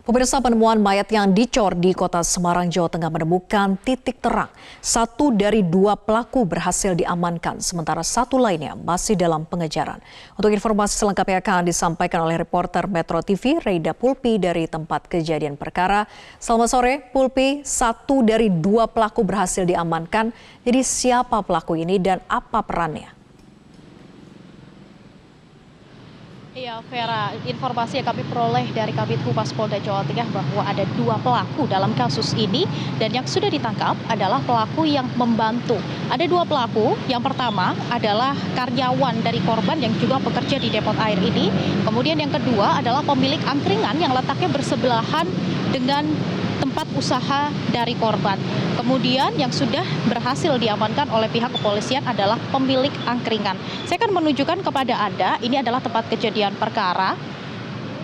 Pemirsa, penemuan mayat yang dicor di kota Semarang, Jawa Tengah menemukan titik terang. Satu dari dua pelaku berhasil diamankan, sementara satu lainnya masih dalam pengejaran. Untuk informasi selengkapnya akan disampaikan oleh reporter Metro TV, Reida Pulpi dari tempat kejadian perkara. Selamat sore, Pulpi. Satu dari dua pelaku berhasil diamankan. Jadi siapa pelaku ini dan apa perannya? Iya, Vera, informasi yang kami peroleh dari Kabid Humas Polda Jawa Tengah bahwa ada dua pelaku dalam kasus ini dan yang sudah ditangkap adalah pelaku yang membantu. Ada dua pelaku, yang pertama adalah karyawan dari korban yang juga bekerja di depot air ini. Kemudian yang kedua adalah pemilik angkringan yang letaknya bersebelahan dengan tempat usaha dari korban. Kemudian yang sudah berhasil diamankan oleh pihak kepolisian adalah pemilik angkringan. Saya akan menunjukkan kepada Anda, ini adalah tempat kejadian perkara,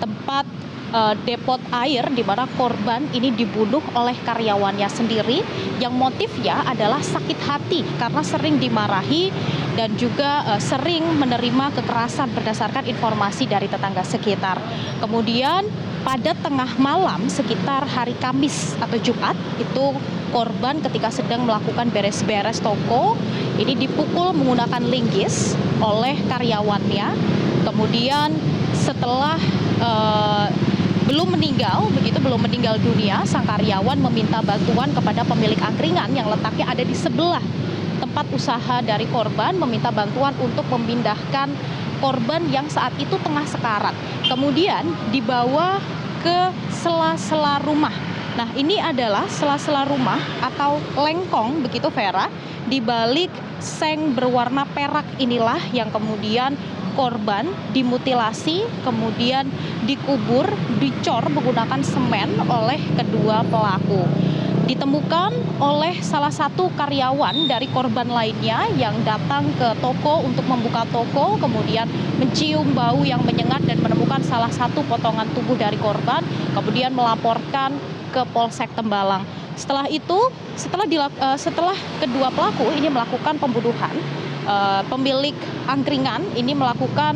tempat depot air di mana korban ini dibunuh oleh karyawannya sendiri yang motifnya adalah sakit hati karena sering dimarahi dan juga sering menerima kekerasan berdasarkan informasi dari tetangga sekitar. Kemudian pada tengah malam sekitar hari Kamis atau Jumat itu korban ketika sedang melakukan beres-beres toko ini dipukul menggunakan linggis oleh karyawannya. Kemudian setelah belum meninggal dunia, sang karyawan meminta bantuan kepada pemilik angkringan yang letaknya ada di sebelah tempat usaha dari korban, meminta bantuan untuk memindahkan korban yang saat itu tengah sekarat. Kemudian dibawa ke sela-sela rumah. Nah, ini adalah sela-sela rumah atau lengkong begitu, Vera. Di balik seng berwarna perak inilah yang kemudian korban dimutilasi, kemudian dikubur, dicor menggunakan semen oleh kedua pelaku. Ditemukan oleh salah satu karyawan dari korban lainnya yang datang ke toko untuk membuka toko, kemudian mencium bau yang menyengat dan menemukan salah satu potongan tubuh dari korban, kemudian melaporkan ke Polsek Tembalang. Setelah itu, setelah kedua pelaku ini melakukan pembunuhan, pemilik angkringan ini melakukan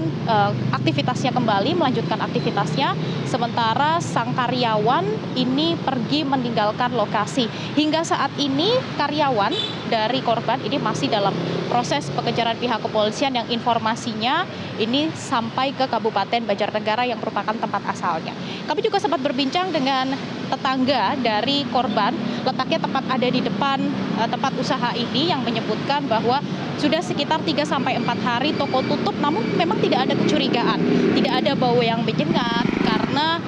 aktivitasnya kembali, melanjutkan aktivitasnya, sementara sang karyawan ini pergi meninggalkan lokasi. Hingga saat ini karyawan dari korban ini masih dalam proses pengejaran pihak kepolisian yang informasinya ini sampai ke Kabupaten Banjarnegara yang merupakan tempat asalnya. Kami juga sempat berbincang dengan tetangga dari korban, letaknya tepat ada di depan tempat usaha ini, yang menyebutkan bahwa sudah sekitar 3-4 hari toko tutup, namun memang tidak ada kecurigaan, tidak ada bau yang menyengat karena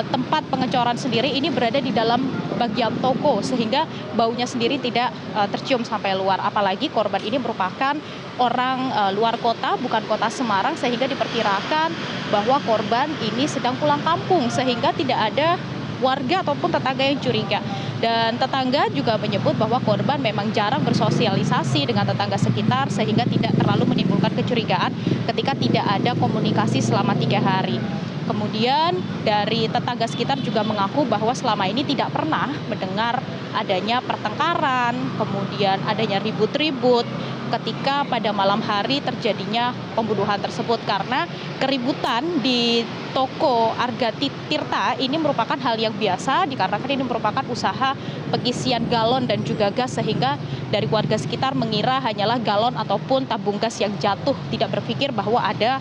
tempat pengecoran sendiri ini berada di dalam bagian toko sehingga baunya sendiri tidak tercium sampai luar. Apalagi korban ini merupakan orang luar kota, bukan kota Semarang, sehingga diperkirakan bahwa korban ini sedang pulang kampung sehingga tidak ada warga ataupun tetangga yang curiga. Dan tetangga juga menyebut bahwa korban memang jarang bersosialisasi dengan tetangga sekitar sehingga tidak terlalu menimbulkan kecurigaan ketika tidak ada komunikasi selama 3 hari. Kemudian dari tetangga sekitar juga mengaku bahwa selama ini tidak pernah mendengar adanya pertengkaran, kemudian adanya ribut-ribut ketika pada malam hari terjadinya pembunuhan tersebut, karena keributan di toko Argati Tirta ini merupakan hal yang biasa dikarenakan ini merupakan usaha pengisian galon dan juga gas, sehingga dari warga sekitar mengira hanyalah galon ataupun tabung gas yang jatuh, tidak berpikir bahwa ada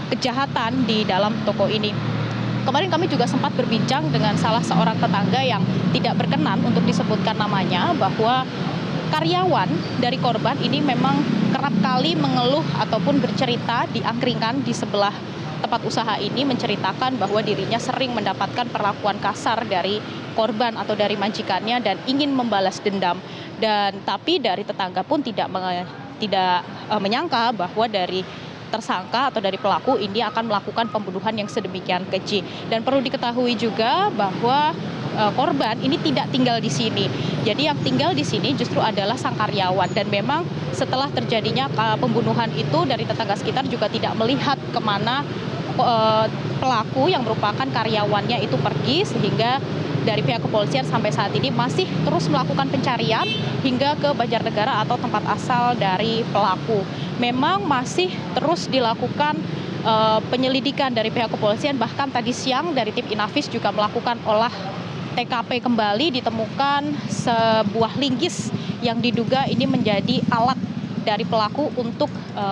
kejahatan di dalam toko ini. Kemarin kami juga sempat berbincang dengan salah seorang tetangga yang tidak berkenan untuk disebutkan namanya, bahwa karyawan dari korban ini memang kerap kali mengeluh ataupun bercerita di angkringan di sebelah tempat usaha ini, menceritakan bahwa dirinya sering mendapatkan perlakuan kasar dari korban atau dari majikannya dan ingin membalas dendam. Dan tapi dari tetangga pun tidak menyangka bahwa dari tersangka atau dari pelaku ini akan melakukan pembunuhan yang sedemikian keji. Dan perlu diketahui juga bahwa korban ini tidak tinggal di sini. Jadi yang tinggal di sini justru adalah sang karyawan, dan memang setelah terjadinya pembunuhan itu dari tetangga sekitar juga tidak melihat kemana pelaku yang merupakan karyawannya itu pergi, sehingga dari pihak kepolisian sampai saat ini masih terus melakukan pencarian hingga ke Banjarnegara atau tempat asal dari pelaku. Memang masih terus dilakukan penyelidikan dari pihak kepolisian. Bahkan tadi siang dari tim Inavis juga melakukan olah TKP kembali, ditemukan sebuah linggis yang diduga ini menjadi alat dari pelaku untuk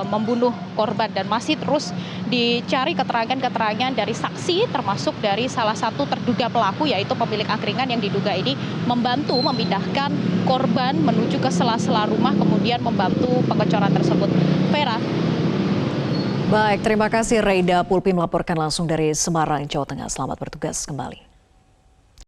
membunuh korban, dan masih terus dicari keterangan-keterangan dari saksi, termasuk dari salah satu terduga pelaku yaitu pemilik angkringan yang diduga ini membantu memindahkan korban menuju ke sela-sela rumah, kemudian membantu pengecoran tersebut. Vera. Baik, terima kasih Reida Pulpi melaporkan langsung dari Semarang, Jawa Tengah. Selamat bertugas kembali.